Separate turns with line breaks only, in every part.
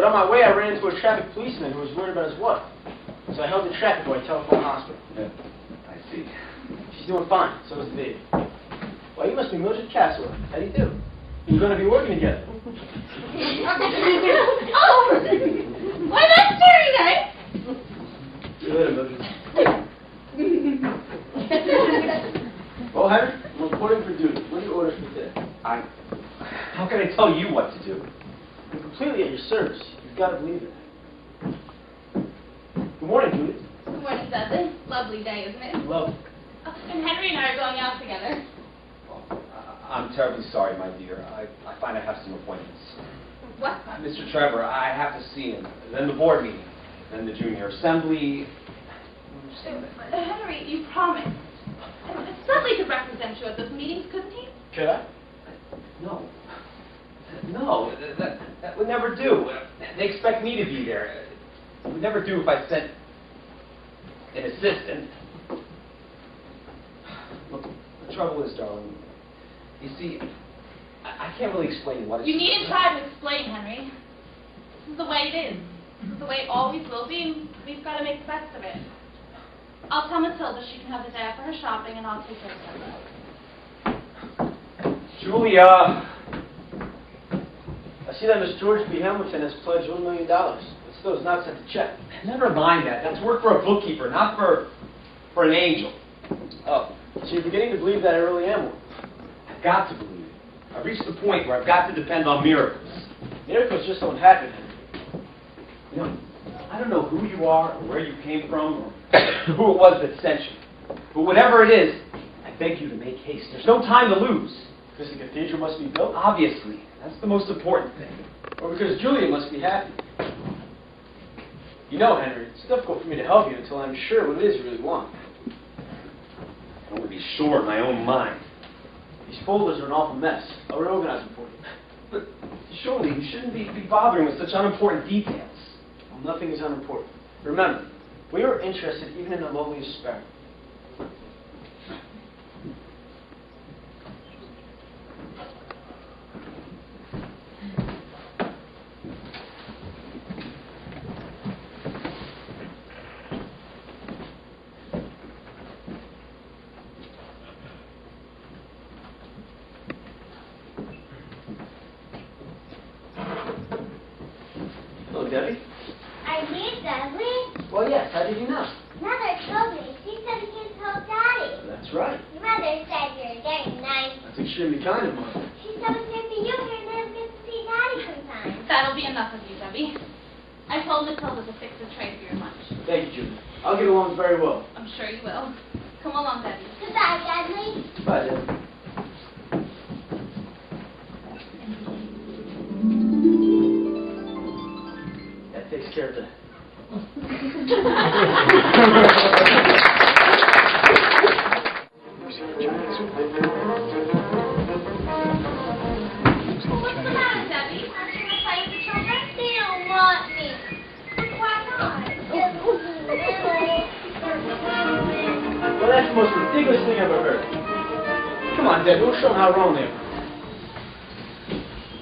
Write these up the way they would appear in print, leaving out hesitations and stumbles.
on my way, I ran into a traffic policeman who was worried about his wife. So I held the traffic while I telephoned the hospital.
Yeah, I see.
She's doing fine. So is the baby. Well, you must be Mildred Castle. How do you do? You're going to be working together.
Oh! Why, that's very nice.
See you later, Mildred. Well, Henry, I'm reporting for duty. What are your orders for today?
How can I tell you what to do?
I'm completely at your service. You've got to believe it. Good morning, Judith.
Good morning, Dudley. Lovely day, isn't it?
Lovely.
Oh, and Henry and I are going out together.
Oh, I'm terribly sorry, my dear. I find I have some appointments.
What?
Mr. Trevor, I have to see him. Then the board meeting. Then the junior assembly.
Henry, you promised. Dudley could represent you at those meetings, couldn't he?
Could I?
No. No, that would never do. They expect me to be there. It would never do if I sent an assistant. Look, the trouble is, darling, you see, I can't really explain what it's...
You needn't try to explain, Henry. This is the way it is. This is the way it always will be, and we've got to make the best of it. I'll tell Matilda she can have the day off for her shopping, and I'll take care of her.
Julia!
I see that Miss George B. Hamilton has pledged $1 million. But still has not sent a check.
Never mind that. That's work for a bookkeeper, not for an angel.
Oh, so you're beginning to believe that I really am one.
I've got to believe it. I've reached the point where I've got to depend on miracles.
Miracles just don't happen, Henry.
You know, I don't know who you are or where you came from or who it was that sent you. But whatever it is, I beg you to make haste. There's no time to lose.
Because the cathedral must be built?
Obviously. That's the most important thing.
Or because Julia must be happy. You know, Henry, it's difficult for me to help you until I'm sure what it is you really want.
I don't want to be sure in my own mind.
These folders are an awful mess. I'll reorganize them for you.
But surely you shouldn't be bothering with such unimportant details.
Well, nothing is unimportant. Remember, we are interested even in the lowliest sparrow. Hello, Debbie.
Are you Dudley?
Well, yes. How did you know?
Mother told me. She said you can tell Daddy.
That's right.
Mother said you're very nice.
That's extremely kind of Mother.
She said it's nice for you here and then get to see Daddy sometimes.
That'll be enough of you, Debbie. I told Matilda to fix a tray for your lunch.
Thank you, Julie. I'll get along very well.
I'm sure you will. Come along, Debbie.
Goodbye, Dudley.
Bye, Debbie. That takes care of that.
What's the matter, Debbie?
I'm going to play with the children. They don't want me. Why not?
Well, that's the most ridiculous thing I've ever heard. Come on, Debbie. We'll show them how wrong they are.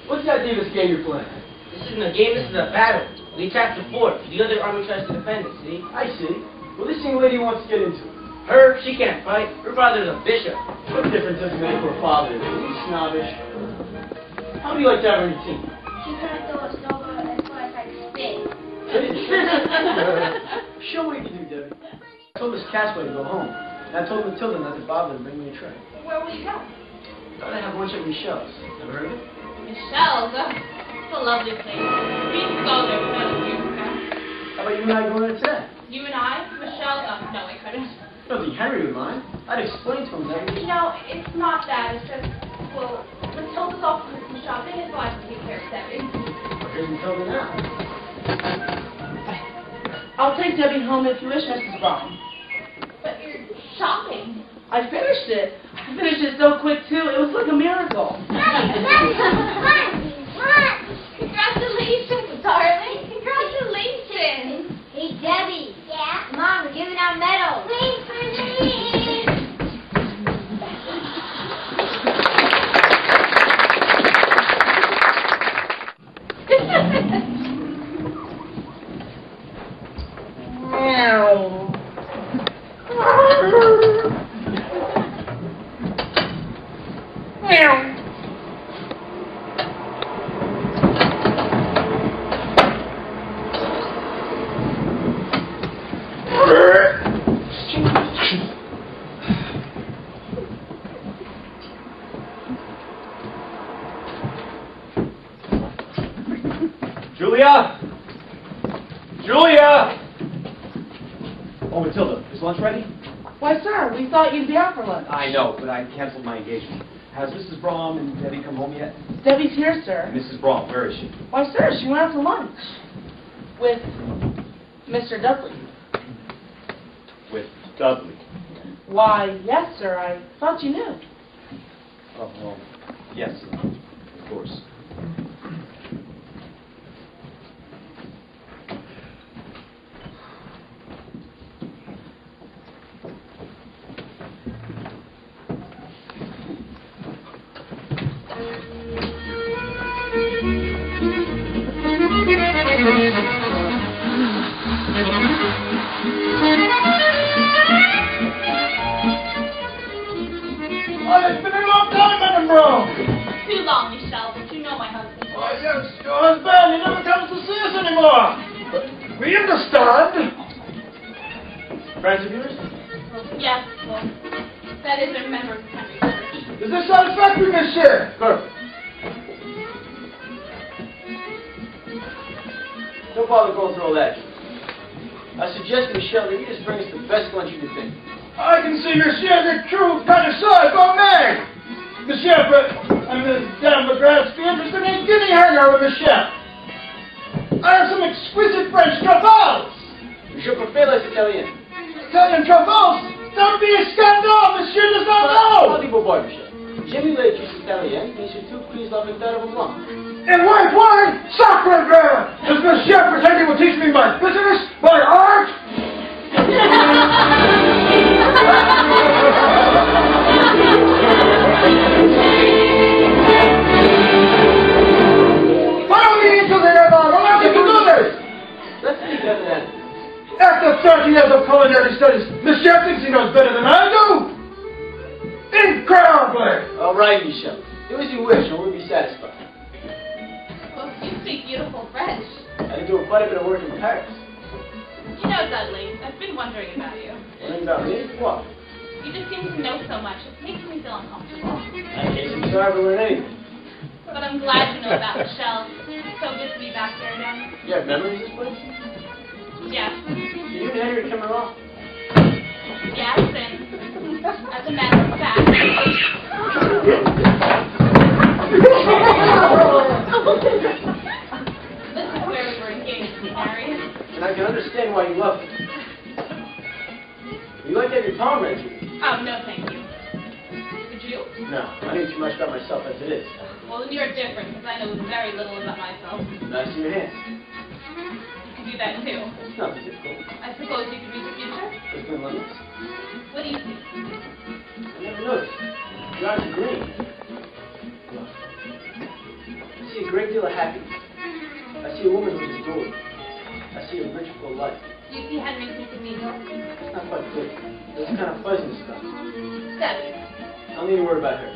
What's the idea of this game you're playing?
This isn't a game, this is a battle. We attack the fort. The other army tries to defend it, see?
I see. Well, this young lady wants to get into it.
Her, she can't fight. Her father's a bishop.
What difference does it make for a father? He's snobbish. How would you like to have her on your team?
She's going to throw a snowball as far as I can spin.
Show what you can do, Debbie. I told Miss Casway to go home. And I told Matilda not to bother and bring me a tray.
Where will you go?
Thought I'd have lunch at Michelle's. Never heard of it?
Michelle's. It's a lovely place. We used to go there when I was years ago.
How about you and I going there today?
You and I? Michelle? No, I couldn't.
I don't think Henry would mind. I'd explain to him that.
You know, it's not that. It's just, well, Matilda's off Christmas shopping, and so I have to take care of Debbie.
Well, here's Matilda now.
I'll take Debbie home if you wish, Mrs. Braun.
But you're shopping.
I finished it. I finished it so quick, too. It was like a miracle.
Congratulations, darling. Congratulations.
Hey, Debbie. Yeah? Mom, we're giving out medals. Wait for me.
Julia! Julia! Oh, Matilda, is lunch ready?
Why, sir, we thought you'd be out for lunch.
I know, but I canceled my engagement. Has Mrs. Braun and Debbie come home yet?
Debbie's here, sir.
Mrs. Braun, where is she?
Why, sir, she went out to lunch with Mr. Dudley.
With Dudley.
Why, yes, sir, I thought you knew.
Oh, well, yes, of course.
It's been a long time, Madam Brown.
Too long, Michelle, but you know my husband.
Oh, yes, your husband. He never comes to see us anymore. We understand. Friends of yours?
Yes, well, that is a member of the Henry Church.
Is this satisfactory, monsieur? Perfect. Don't bother going through all that. I suggest, Michelle, that you just bring us the best lunch you can think. I can see monsieur the true connoisseur gourmet. Monsieur, Madame McGrath's be interested in guinea hanger with monsieur. I have some exquisite French truffles. Je préfère les Italiens. Italian truffles? Don't be a scandal, monsieur does not know. Pas du beau boy, monsieur. J'aime les juices italiennes, mais surtout prise la victoire au blanc. And white wine? Sacre bleu! Does monsieur pretend he will teach me my business, my art? Follow me into the airboat. Allow me to do this. Let's see that. After 30 years of culinary studies, monsieur thinks he knows better than I do. Incredibly. All right, Michelle. Do as you wish, and we'll be satisfied.
Well, you speak beautiful French.
I did do quite a bit of work in Paris.
You know, Dudley, I've been wondering about you.
Wondering about me? What?
You just seem to know so much. It makes me feel uncomfortable.
I can't seem to ever learn anything.
But I'm glad you know about Michelle. It's so good to be back here again.
You have memories of this place?
Yes.
Did you and Henry come along?
Yes, and as a matter of fact... This is where we were engaged to be married.
And I can understand why you love it. You like to have your palm read to me.
Oh, no, thank you. Would you?
No, I know too much about myself as it is.
Well, then you're different, because I know very little about myself.
Nice in your hands.
You can do that, too.
It's nothing difficult.
I suppose you could read the future?
There's no limits.
What do you see?
I never noticed. Your eyes are green. Look. I see a great deal of happiness. I see a woman who's adored. I see a rich, full life.
Do you see Henry keeping me here?
It's not quite clear. There's kind of fuzziness about it.
Debbie.
I don't need to worry about her.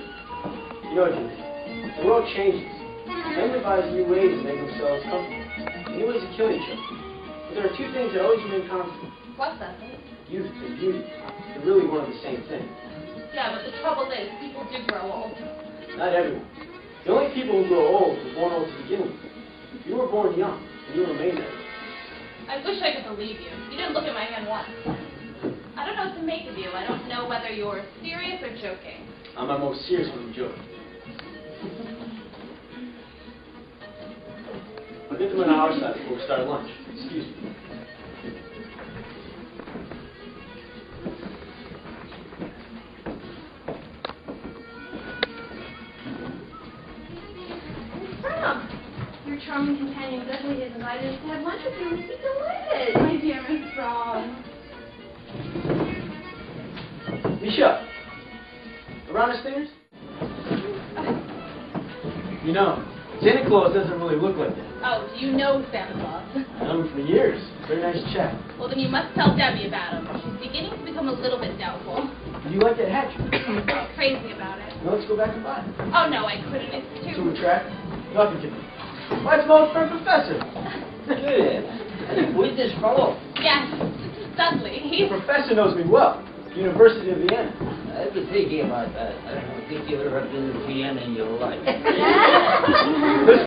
You know what you mean. The world changes. Men devise new ways to make themselves comfortable. New ways to kill each other. But there are two things that always remain constant.
What's that?
Youth and beauty. They're really one and the same thing.
Yeah, but the trouble is, people do grow old.
Not everyone. The only people who grow old were born old to begin with. You were born young, and you remain that way.
I wish I could believe you. You didn't look at my hand once. I don't know what to make of you. I don't know whether you're serious or joking.
I'm my most serious when I'm joking. I'll get them on our side before we start lunch. Excuse me.
Your charming companion Dudley has invited us to have lunch with you. We'd be delighted.
My dear Miss Braun.
Misha, around his fingers? You know, Santa Claus doesn't really look like that.
Oh, do you know Santa Claus?
I know him for years. Very nice chap.
Well, then you must tell Debbie about him. She's beginning to become a little bit doubtful.
Do you like that hat?
Crazy about it.
Well, let's go back and buy it.
Oh, no, I couldn't. It's
To
too...
retract? Nothing to me. Why, it's my old friend Professor.
Good. Who is this fellow?
Yes, this is Dudley.
The
He's...
professor knows me well. University of Vienna.
I've been thinking about that. I don't think you ever been to Vienna in your life.
This